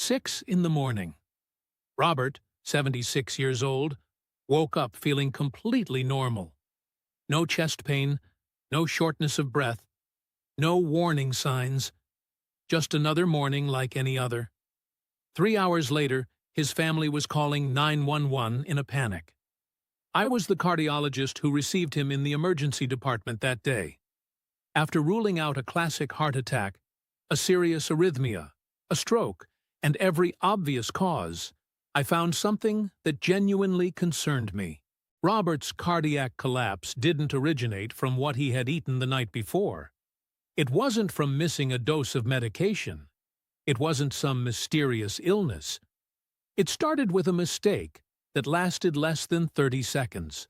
6 in the morning. Robert, 76 years old, woke up feeling completely normal. No chest pain, no shortness of breath, no warning signs, just another morning like any other. 3 hours later, his family was calling 911 in a panic. I was the cardiologist who received him in the emergency department that day. After ruling out a classic heart attack, a serious arrhythmia, a stroke, and every obvious cause, I found something that genuinely concerned me. Robert's cardiac collapse didn't originate from what he had eaten the night before. It wasn't from missing a dose of medication. It wasn't some mysterious illness. It started with a mistake that lasted less than 30 seconds.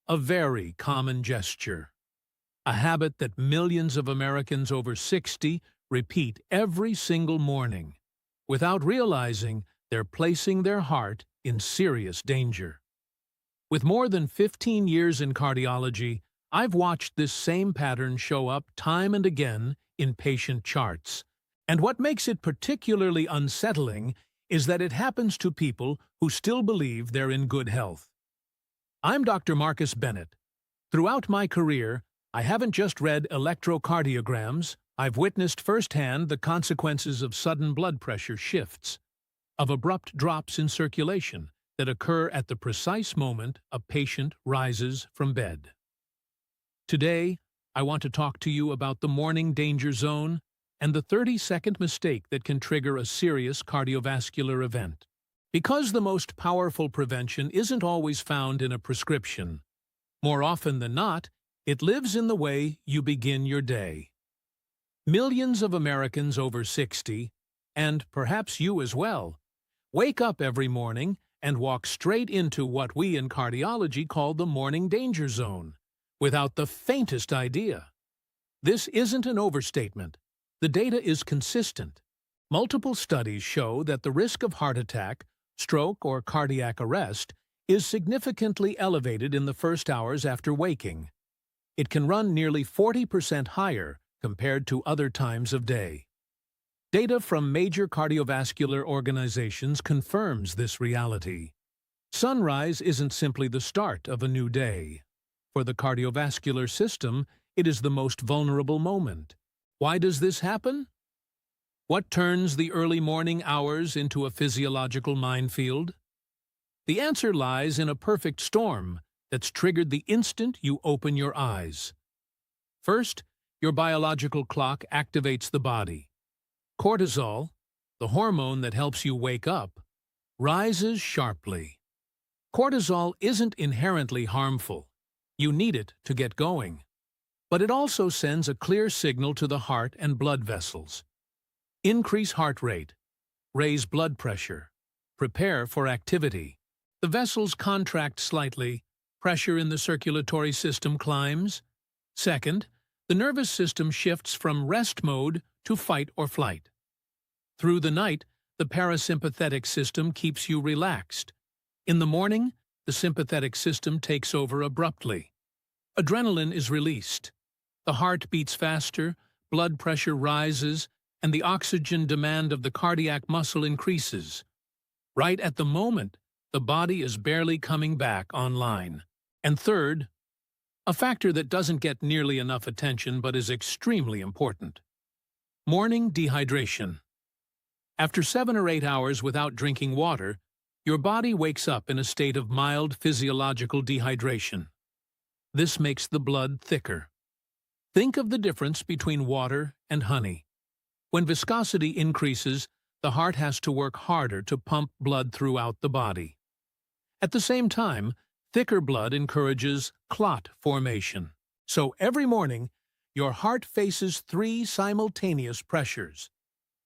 A very common gesture. A habit that millions of Americans over 60 repeat every single morning. Without realizing, they're placing their heart in serious danger. With more than 15 years in cardiology, I've watched this same pattern show up time and again in patient charts. And what makes it particularly unsettling is that it happens to people who still believe they're in good health. I'm Dr. Marcus Bennett. Throughout my career, I haven't just read electrocardiograms, I've witnessed firsthand the consequences of sudden blood pressure shifts, of abrupt drops in circulation that occur at the precise moment a patient rises from bed. Today, I want to talk to you about the morning danger zone and the 30-second mistake that can trigger a serious cardiovascular event. Because the most powerful prevention isn't always found in a prescription. More often than not, it lives in the way you begin your day. Millions of Americans over 60, and perhaps you as well, wake up every morning and walk straight into what we in cardiology call the morning danger zone, without the faintest idea. This isn't an overstatement. The data is consistent. Multiple studies show that the risk of heart attack, stroke, or cardiac arrest is significantly elevated in the first hours after waking. It can run nearly 40% higher compared to other times of day. Data from major cardiovascular organizations confirms this reality. Sunrise isn't simply the start of a new day. For the cardiovascular system, it is the most vulnerable moment. Why does this happen? What turns the early morning hours into a physiological minefield? The answer lies in a perfect storm that's triggered the instant you open your eyes. First, your biological clock activates the body. Cortisol, the hormone that helps you wake up, rises sharply. Cortisol isn't inherently harmful. You need it to get going. But it also sends a clear signal to the heart and blood vessels. Increase heart rate, raise blood pressure, prepare for activity. The vessels contract slightly, pressure in the circulatory system climbs. Second, the nervous system shifts from rest mode to fight or flight. Through the night, the parasympathetic system keeps you relaxed. In the morning, the sympathetic system takes over abruptly. Adrenaline is released. The heart beats faster, blood pressure rises, and the oxygen demand of the cardiac muscle increases. Right at the moment, the body is barely coming back online. And third, a factor that doesn't get nearly enough attention but is extremely important. Morning dehydration. After 7 or 8 hours without drinking water, your body wakes up in a state of mild physiological dehydration. This makes the blood thicker. Think of the difference between water and honey. When viscosity increases, the heart has to work harder to pump blood throughout the body. At the same time, thicker blood encourages clot formation. So every morning, your heart faces 3 simultaneous pressures: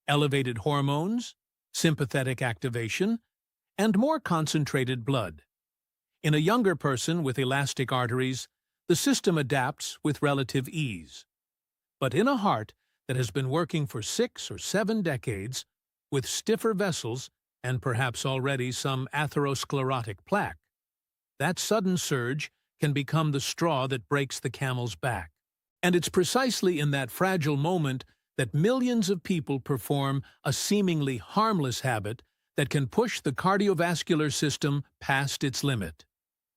elevated hormones, sympathetic activation, and more concentrated blood. In a younger person with elastic arteries, the system adapts with relative ease. But in a heart that has been working for 6 or 7 decades, with stiffer vessels and perhaps already some atherosclerotic plaque, that sudden surge can become the straw that breaks the camel's back. And it's precisely in that fragile moment that millions of people perform a seemingly harmless habit that can push the cardiovascular system past its limit.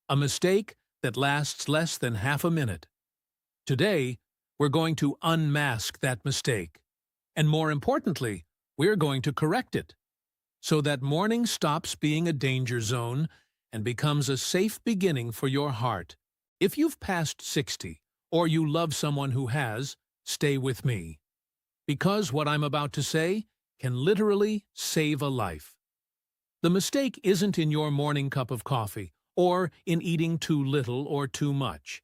A mistake that lasts less than half a minute. Today, we're going to unmask that mistake. And more importantly, we're going to correct it, so that morning stops being a danger zone and becomes a safe beginning for your heart. If you've passed 60, or you love someone who has, stay with me. Because what I'm about to say can literally save a life. The mistake isn't in your morning cup of coffee, or in eating too little or too much.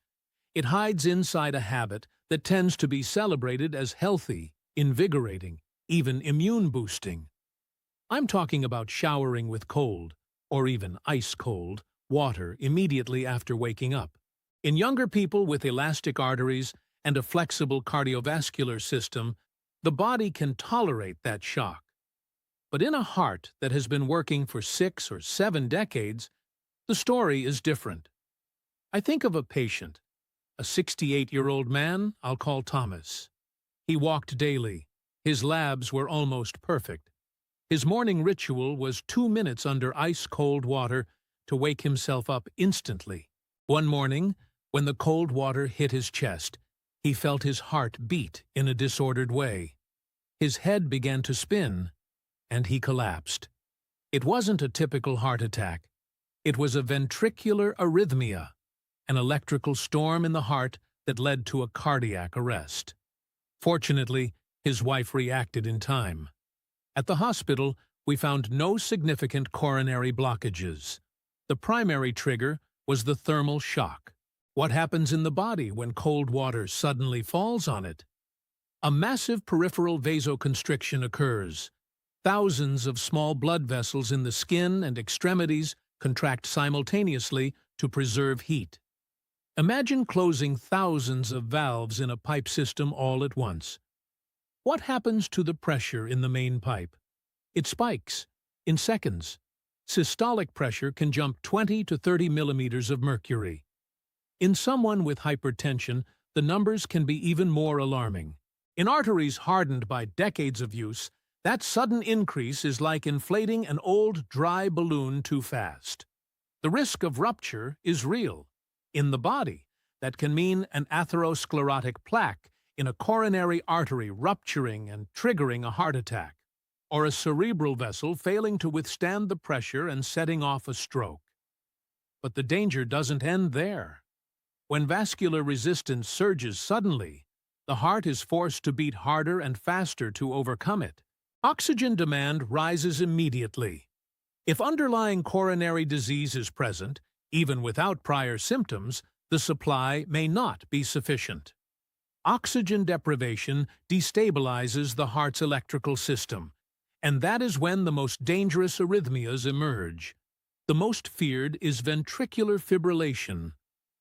It hides inside a habit that tends to be celebrated as healthy, invigorating, even immune-boosting. I'm talking about showering with cold, or even ice-cold, water immediately after waking up. In younger people with elastic arteries and a flexible cardiovascular system, the body can tolerate that shock. But in a heart that has been working for 6 or 7 decades, the story is different. I think of a patient, a 68-year-old man I'll call Thomas. He walked daily. His labs were almost perfect. His morning ritual was 2 minutes under ice-cold water to wake himself up instantly. One morning, when the cold water hit his chest, he felt his heart beat in a disordered way. His head began to spin, and he collapsed. It wasn't a typical heart attack. It was a ventricular arrhythmia, an electrical storm in the heart that led to a cardiac arrest. Fortunately, his wife reacted in time. At the hospital, we found no significant coronary blockages. The primary trigger was the thermal shock. What happens in the body when cold water suddenly falls on it? A massive peripheral vasoconstriction occurs. Thousands of small blood vessels in the skin and extremities contract simultaneously to preserve heat. Imagine closing thousands of valves in a pipe system all at once. What happens to the pressure in the main pipe? It spikes in seconds. Systolic pressure can jump 20 to 30 millimeters of mercury. In someone with hypertension, the numbers can be even more alarming. In arteries hardened by decades of use, that sudden increase is like inflating an old, dry balloon too fast. The risk of rupture is real. In the body, that can mean an atherosclerotic plaque in a coronary artery rupturing and triggering a heart attack, or a cerebral vessel failing to withstand the pressure and setting off a stroke. But the danger doesn't end there. When vascular resistance surges suddenly, the heart is forced to beat harder and faster to overcome it. Oxygen demand rises immediately. If underlying coronary disease is present, even without prior symptoms, the supply may not be sufficient. Oxygen deprivation destabilizes the heart's electrical system, and that is when the most dangerous arrhythmias emerge. The most feared is ventricular fibrillation,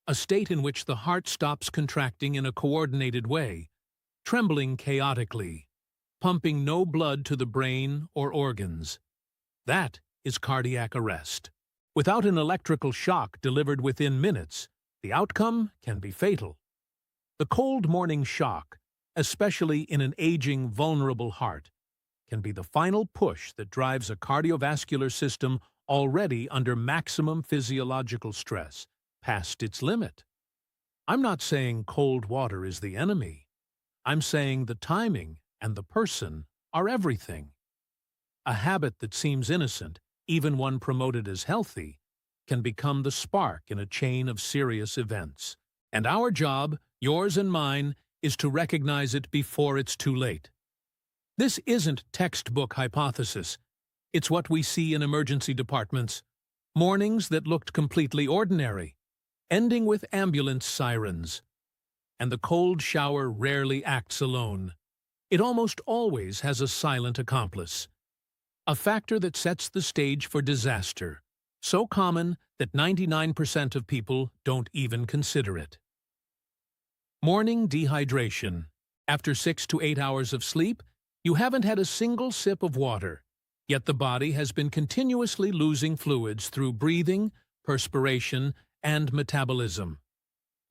a state in which the heart stops contracting in a coordinated way, trembling chaotically, pumping no blood to the brain or organs. That is cardiac arrest. Without an electrical shock delivered within minutes, the outcome can be fatal. The cold morning shock, especially in an aging, vulnerable heart, can be the final push that drives a cardiovascular system already under maximum physiological stress past its limit. I'm not saying cold water is the enemy. I'm saying the timing and the person are everything. A habit that seems innocent, even one promoted as healthy, can become the spark in a chain of serious events. And our job, yours and mine, is to recognize it before it's too late. This isn't textbook hypothesis. It's what we see in emergency departments. Mornings that looked completely ordinary, ending with ambulance sirens. And the cold shower rarely acts alone. It almost always has a silent accomplice. A factor that sets the stage for disaster, so common that 99% of people don't even consider it. Morning dehydration. After 6 to 8 hours of sleep, you haven't had a single sip of water, yet the body has been continuously losing fluids through breathing, perspiration, and metabolism.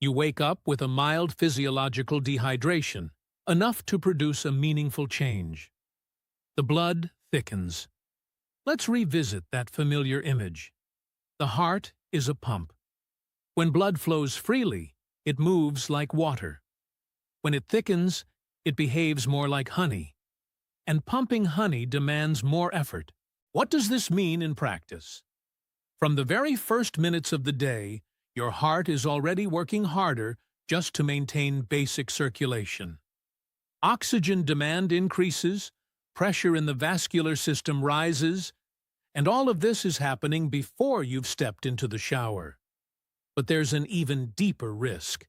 You wake up with a mild physiological dehydration, enough to produce a meaningful change. The blood thickens. Let's revisit that familiar image. The heart is a pump. When blood flows freely, it moves like water. When it thickens, it behaves more like honey. And pumping honey demands more effort. What does this mean in practice? From the very first minutes of the day, your heart is already working harder just to maintain basic circulation. Oxygen demand increases, pressure in the vascular system rises, and all of this is happening before you've stepped into the shower. But there's an even deeper risk.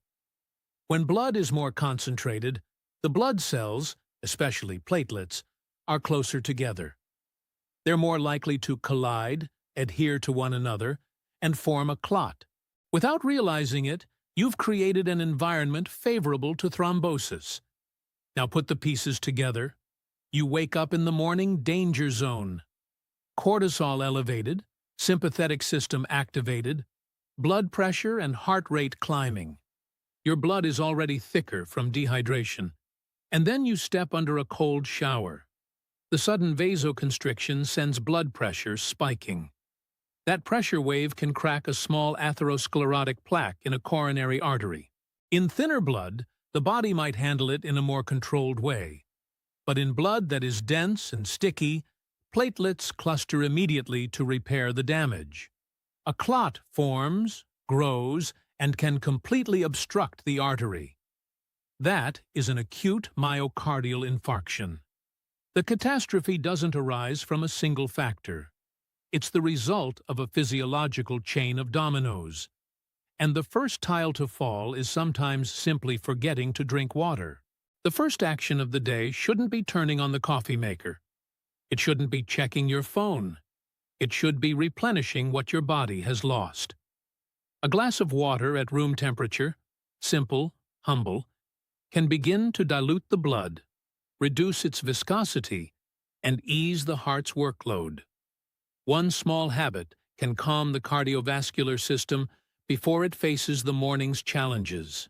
When blood is more concentrated, the blood cells, especially platelets, are closer together. They're more likely to collide, adhere to one another, and form a clot. Without realizing it, you've created an environment favorable to thrombosis. Now put the pieces together. You wake up in the morning danger zone. Cortisol elevated, sympathetic system activated, blood pressure and heart rate climbing. Your blood is already thicker from dehydration. And then you step under a cold shower. The sudden vasoconstriction sends blood pressure spiking. That pressure wave can crack a small atherosclerotic plaque in a coronary artery. In thinner blood, the body might handle it in a more controlled way. But in blood that is dense and sticky, platelets cluster immediately to repair the damage. A clot forms, grows, and can completely obstruct the artery. That is an acute myocardial infarction. The catastrophe doesn't arise from a single factor. It's the result of a physiological chain of dominoes. And the first tile to fall is sometimes simply forgetting to drink water. The first action of the day shouldn't be turning on the coffee maker. It shouldn't be checking your phone. It should be replenishing what your body has lost. A glass of water at room temperature, simple, humble, can begin to dilute the blood, reduce its viscosity, and ease the heart's workload. One small habit can calm the cardiovascular system before it faces the morning's challenges.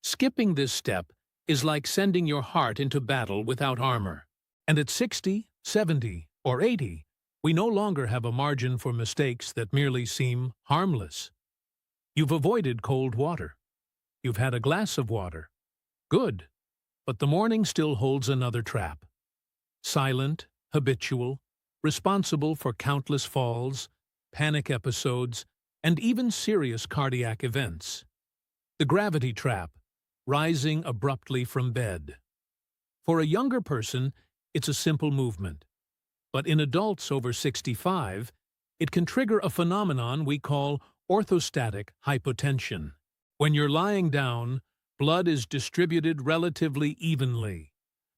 Skipping this step is like sending your heart into battle without armor. And at 60, 70, or 80, we no longer have a margin for mistakes that merely seem harmless. You've avoided cold water. You've had a glass of water. Good. But the morning still holds another trap. Silent, habitual, responsible for countless falls, panic episodes, and even serious cardiac events. The gravity trap, rising abruptly from bed. For a younger person, it's a simple movement. But in adults over 65, it can trigger a phenomenon we call orthostatic hypotension. When you're lying down, blood is distributed relatively evenly.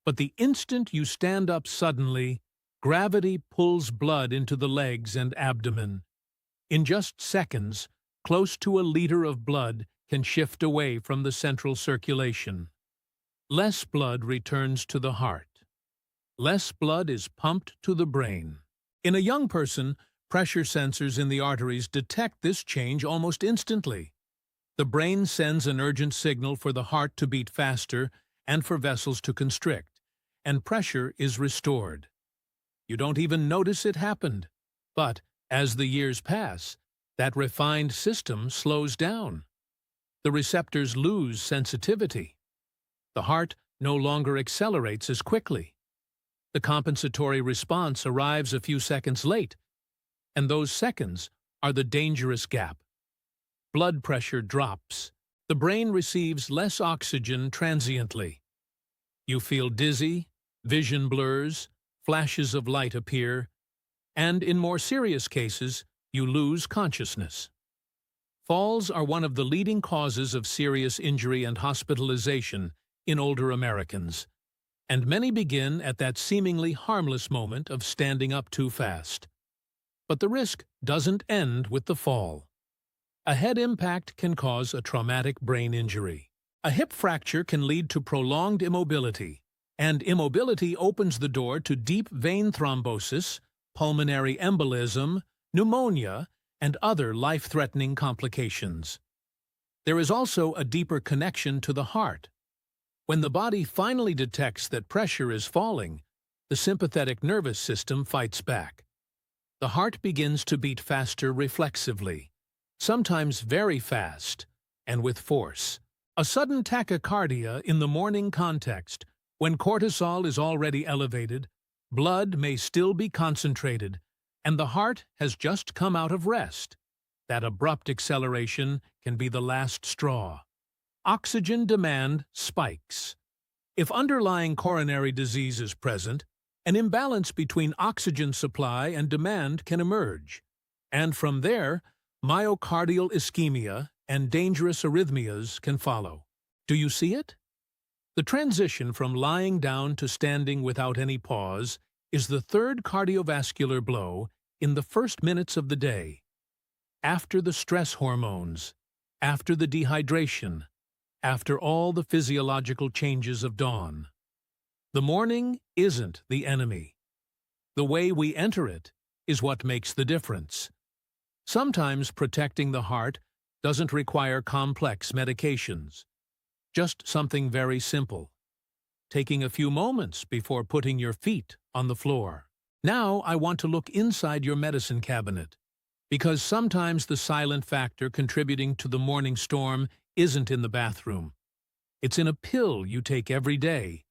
But the instant you stand up suddenly, gravity pulls blood into the legs and abdomen. In just seconds, close to a liter of blood can shift away from the central circulation. Less blood returns to the heart. Less blood is pumped to the brain. In a young person, pressure sensors in the arteries detect this change almost instantly. The brain sends an urgent signal for the heart to beat faster and for vessels to constrict, and pressure is restored. You don't even notice it happened. But as the years pass, that refined system slows down. The receptors lose sensitivity. The heart no longer accelerates as quickly. The compensatory response arrives a few seconds late, and those seconds are the dangerous gap. Blood pressure drops. The brain receives less oxygen transiently. You feel dizzy, vision blurs, flashes of light appear, and in more serious cases, you lose consciousness. Falls are one of the leading causes of serious injury and hospitalization in older Americans, and many begin at that seemingly harmless moment of standing up too fast. But the risk doesn't end with the fall. A head impact can cause a traumatic brain injury. A hip fracture can lead to prolonged immobility, and immobility opens the door to deep vein thrombosis, pulmonary embolism, pneumonia, and other life-threatening complications. There is also a deeper connection to the heart. When the body finally detects that pressure is falling, the sympathetic nervous system fights back. The heart begins to beat faster reflexively, sometimes very fast, and with force. A sudden tachycardia in the morning context, when cortisol is already elevated, blood may still be concentrated, and the heart has just come out of rest. That abrupt acceleration can be the last straw. Oxygen demand spikes. If underlying coronary disease is present, an imbalance between oxygen supply and demand can emerge, and from there, myocardial ischemia and dangerous arrhythmias can follow. Do you see it? The transition from lying down to standing without any pause is the third cardiovascular blow in the first minutes of the day. After the stress hormones, after the dehydration, after all the physiological changes of dawn. The morning isn't the enemy. The way we enter it is what makes the difference. Sometimes protecting the heart doesn't require complex medications. Just something very simple. Taking a few moments before putting your feet on the floor. Now I want to look inside your medicine cabinet, because sometimes the silent factor contributing to the morning storm isn't in the bathroom. It's in a pill you take every day,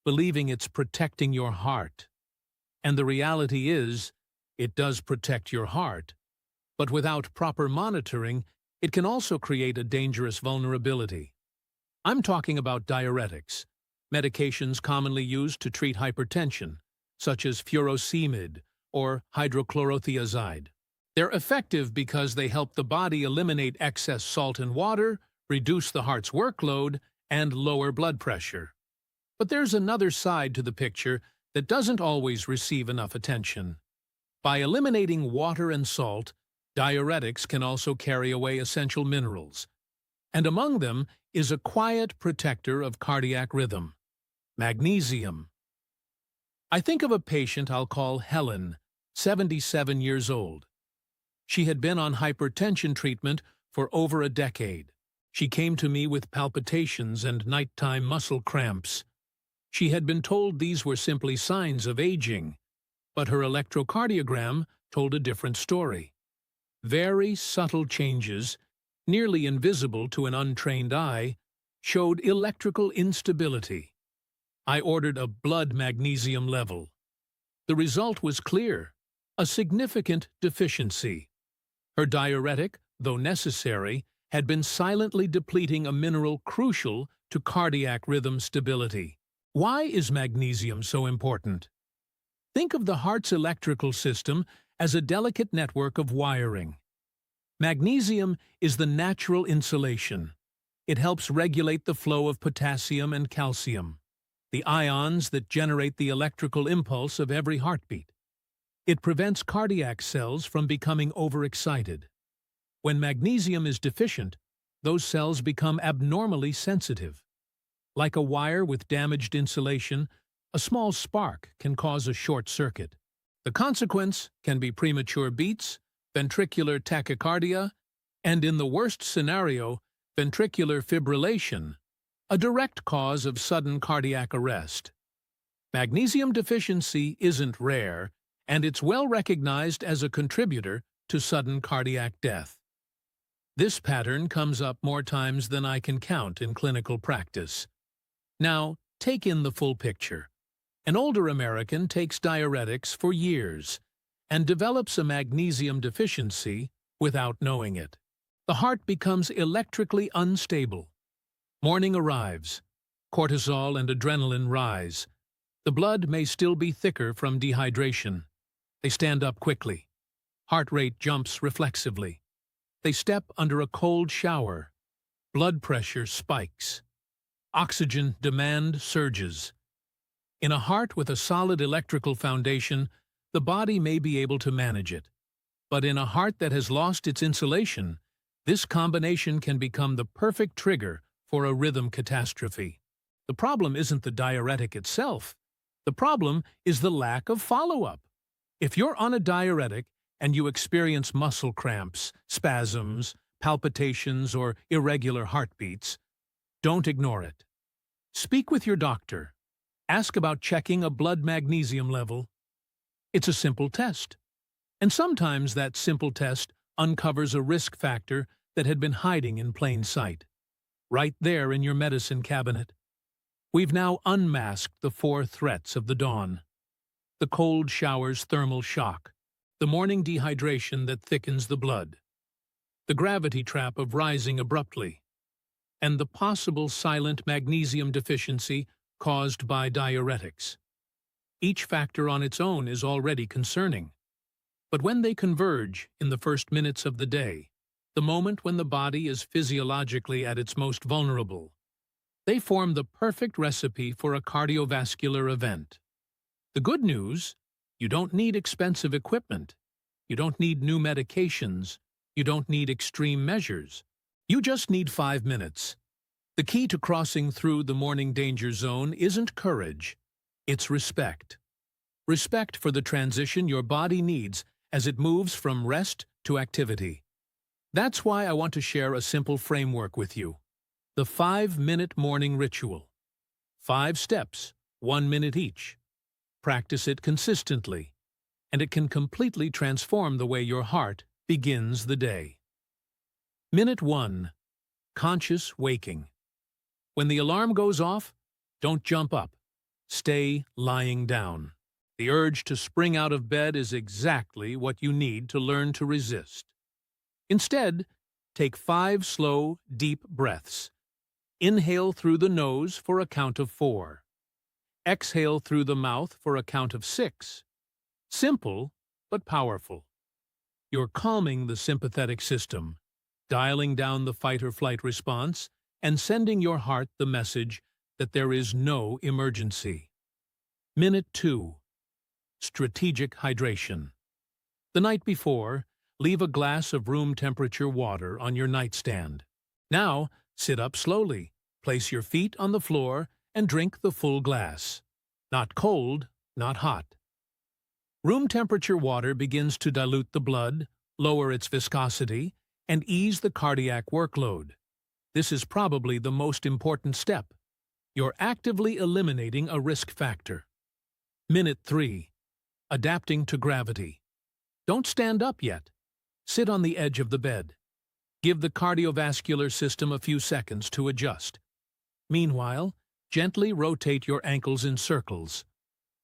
believing it's protecting your heart. And the reality is, it does protect your heart, but without proper monitoring, it can also create a dangerous vulnerability. I'm talking about diuretics, medications commonly used to treat hypertension, such as furosemide or hydrochlorothiazide. They're effective because they help the body eliminate excess salt and water, reduce the heart's workload, and lower blood pressure. But there's another side to the picture that doesn't always receive enough attention. By eliminating water and salt, diuretics can also carry away essential minerals. And among them is a quiet protector of cardiac rhythm: magnesium. I think of a patient I'll call Helen, 77 years old. She had been on hypertension treatment for over a decade. She came to me with palpitations and nighttime muscle cramps. She had been told these were simply signs of aging, but her electrocardiogram told a different story. Very subtle changes, nearly invisible to an untrained eye, showed electrical instability. I ordered a blood magnesium level. The result was clear: a significant deficiency. Her diuretic, though necessary, had been silently depleting a mineral crucial to cardiac rhythm stability. Why is magnesium so important? Think of the heart's electrical system as a delicate network of wiring. Magnesium is the natural insulation. It helps regulate the flow of potassium and calcium, the ions that generate the electrical impulse of every heartbeat. It prevents cardiac cells from becoming overexcited. When magnesium is deficient, those cells become abnormally sensitive. Like a wire with damaged insulation, a small spark can cause a short circuit. The consequence can be premature beats, ventricular tachycardia, and in the worst scenario, ventricular fibrillation, a direct cause of sudden cardiac arrest. Magnesium deficiency isn't rare, and it's well recognized as a contributor to sudden cardiac death. This pattern comes up more times than I can count in clinical practice. Now, take in the full picture. An older American takes diuretics for years and develops a magnesium deficiency without knowing it. The heart becomes electrically unstable. Morning arrives. Cortisol and adrenaline rise. The blood may still be thicker from dehydration. They stand up quickly. Heart rate jumps reflexively. They step under a cold shower. Blood pressure spikes. Oxygen demand surges. In a heart with a solid electrical foundation, the body may be able to manage it. But in a heart that has lost its insulation, this combination can become the perfect trigger for a rhythm catastrophe. The problem isn't the diuretic itself. The problem is the lack of follow-up. If you're on a diuretic and you experience muscle cramps, spasms, palpitations, or irregular heartbeats, don't ignore it. Speak with your doctor. Ask about checking a blood magnesium level. It's a simple test. And sometimes that simple test uncovers a risk factor that had been hiding in plain sight, right there in your medicine cabinet. We've now unmasked the 4 threats of the dawn: the cold shower's thermal shock, the morning dehydration that thickens the blood, the gravity trap of rising abruptly, and the possible silent magnesium deficiency caused by diuretics. Each factor on its own is already concerning. But when they converge in the first minutes of the day, the moment when the body is physiologically at its most vulnerable, they form the perfect recipe for a cardiovascular event. The good news: you don't need expensive equipment. You don't need new medications. You don't need extreme measures. You just need 5 minutes. The key to crossing through the morning danger zone isn't courage, it's respect. Respect for the transition your body needs as it moves from rest to activity. That's why I want to share a simple framework with you: the 5-minute morning ritual. 5 steps, 1 minute each. Practice it consistently, and it can completely transform the way your heart begins the day. Minute 1. Conscious waking. When the alarm goes off, don't jump up. Stay lying down. The urge to spring out of bed is exactly what you need to learn to resist. Instead, take 5 slow, deep breaths. Inhale through the nose for a count of 4. Exhale through the mouth for a count of 6. Simple, but powerful. You're calming the sympathetic system, dialing down the fight-or-flight response, and sending your heart the message that there is no emergency. Minute 2. Strategic hydration. The night before, leave a glass of room-temperature water on your nightstand. Now, sit up slowly, place your feet on the floor, and drink the full glass. Not cold, not hot. Room-temperature water begins to dilute the blood, lower its viscosity, and ease the cardiac workload. This is probably the most important step. You're actively eliminating a risk factor. Minute 3. Adapting to gravity. Don't stand up yet. Sit on the edge of the bed. Give the cardiovascular system a few seconds to adjust. Meanwhile, gently rotate your ankles in circles.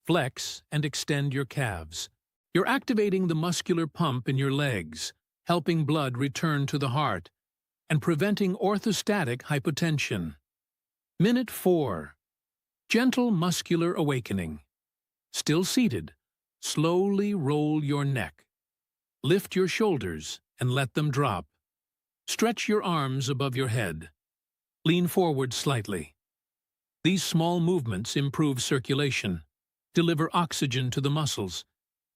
Flex and extend your calves. You're activating the muscular pump in your legs, helping blood return to the heart, and preventing orthostatic hypotension. Minute 4. Gentle muscular awakening. Still seated, slowly roll your neck. Lift your shoulders and let them drop. Stretch your arms above your head. Lean forward slightly. These small movements improve circulation, deliver oxygen to the muscles,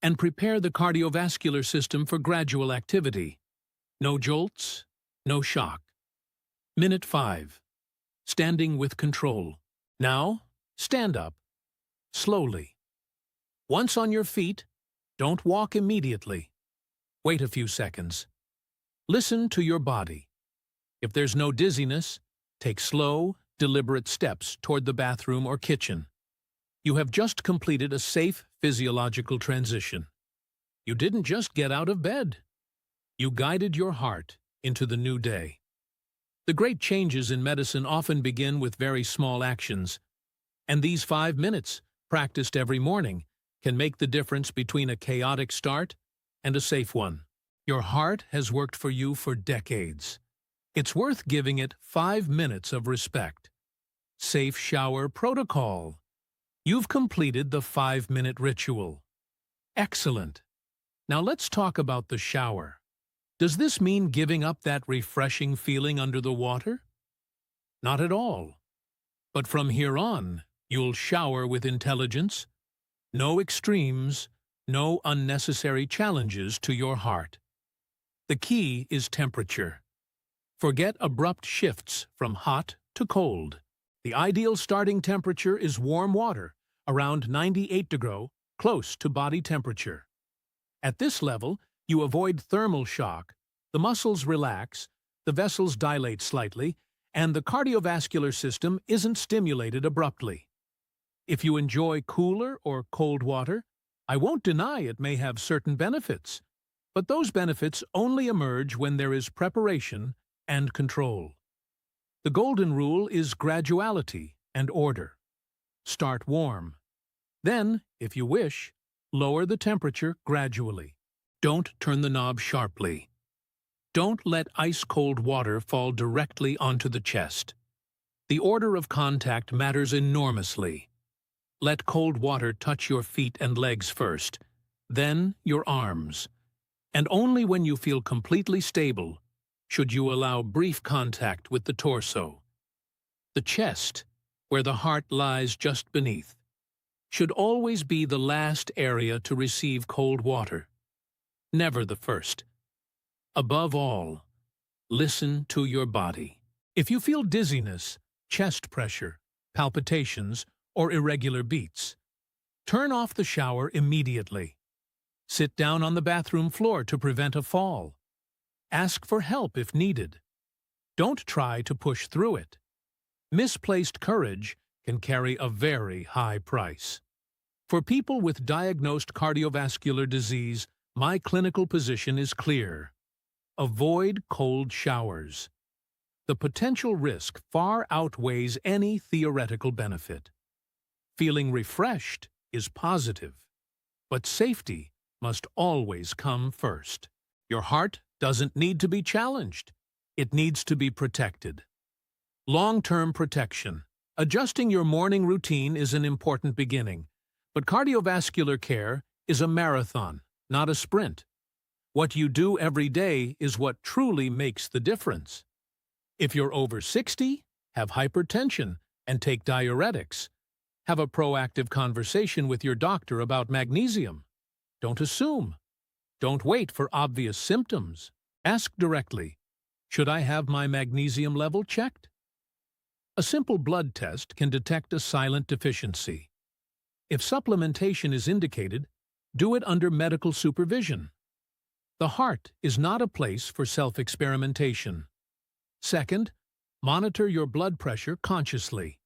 and prepare the cardiovascular system for gradual activity. No jolts, no shock. Minute 5. Standing with control. Now, stand up. Slowly. Once on your feet, don't walk immediately. Wait a few seconds. Listen to your body. If there's no dizziness, take slow, deliberate steps toward the bathroom or kitchen. You have just completed a safe physiological transition. You didn't just get out of bed. You guided your heart into the new day. The great changes in medicine often begin with very small actions, and these 5 minutes, practiced every morning, can make the difference between a chaotic start and a safe one. Your heart has worked for you for decades. It's worth giving it 5 minutes of respect. Safe shower protocol. You've completed the 5-minute ritual. Excellent. Now let's talk about the shower. Does this mean giving up that refreshing feeling under the water? Not at all. But from here on, you'll shower with intelligence. No extremes, no unnecessary challenges to your heart. The key is temperature. Forget abrupt shifts from hot to cold. The ideal starting temperature is warm water, around 98 degrees, close to body temperature. At this level, you avoid thermal shock, the muscles relax, the vessels dilate slightly, and the cardiovascular system isn't stimulated abruptly. If you enjoy cooler or cold water, I won't deny it may have certain benefits, but those benefits only emerge when there is preparation and control. The golden rule is graduality and order. Start warm. Then, if you wish, lower the temperature gradually. Don't turn the knob sharply. Don't let ice-cold water fall directly onto the chest. The order of contact matters enormously. Let cold water touch your feet and legs first, then your arms. And only when you feel completely stable should you allow brief contact with the torso. The chest, where the heart lies just beneath, should always be the last area to receive cold water, never the first. Above all, listen to your body. If you feel dizziness, chest pressure, palpitations, or irregular beats, turn off the shower immediately. Sit down on the bathroom floor to prevent a fall. Ask for help if needed. Don't try to push through it. Misplaced courage can carry a very high price. For people with diagnosed cardiovascular disease, my clinical position is clear. Avoid cold showers. The potential risk far outweighs any theoretical benefit. Feeling refreshed is positive, but safety must always come first. Your heart doesn't need to be challenged. It needs to be protected. Long-term protection. Adjusting your morning routine is an important beginning, but cardiovascular care is a marathon, not a sprint. What you do every day is what truly makes the difference. If you're over 60, have hypertension and take diuretics. Have a proactive conversation with your doctor about magnesium. Don't assume. Don't wait for obvious symptoms. Ask directly, should I have my magnesium level checked? A simple blood test can detect a silent deficiency. If supplementation is indicated, do it under medical supervision. The heart is not a place for self-experimentation. Second, monitor your blood pressure consciously.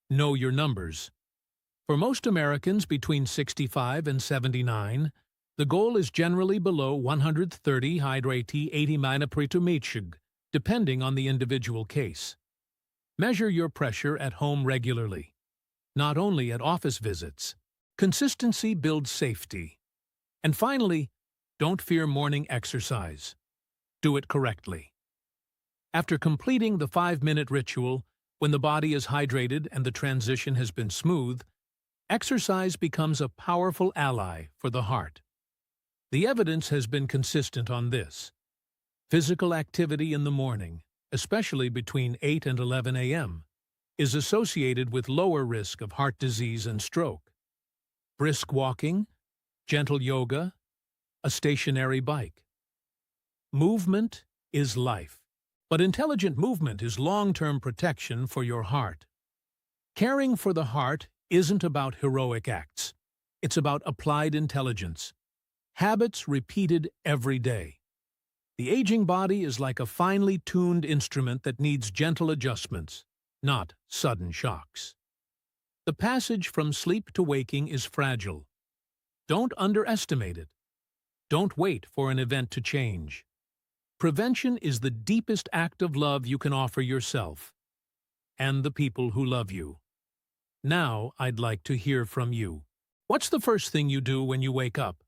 Know your numbers. For most Americans between 65 and 79, the goal is generally below 130 hydrate 80 mg/mg, depending on the individual case. Measure your pressure at home regularly, not only at office visits. Consistency builds safety. And finally, don't fear morning exercise. Do it correctly. After completing the 5-minute ritual, when the body is hydrated and the transition has been smooth, exercise becomes a powerful ally for the heart. The evidence has been consistent on this. Physical activity in the morning, especially between 8 and 11 a.m., is associated with lower risk of heart disease and stroke. Brisk walking, gentle yoga, a stationary bike. Movement is life, but intelligent movement is long-term protection for your heart. Caring for the heart isn't about heroic acts. It's about applied intelligence. Habits repeated every day. The aging body is like a finely tuned instrument that needs gentle adjustments, not sudden shocks. The passage from sleep to waking is fragile. Don't underestimate it. Don't wait for an event to change. Prevention is the deepest act of love you can offer yourself and the people who love you. Now I'd like to hear from you. What's the first thing you do when you wake up?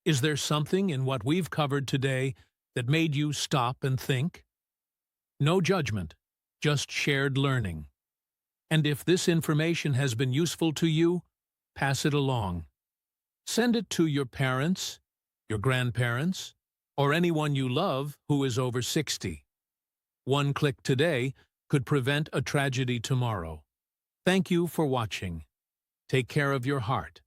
Is there something in what we've covered today that made you stop and think? No judgment, just shared learning. And if this information has been useful to you, pass it along. Send it to your parents, your grandparents, or anyone you love who is over 60. One click today could prevent a tragedy tomorrow. Thank you for watching. Take care of your heart.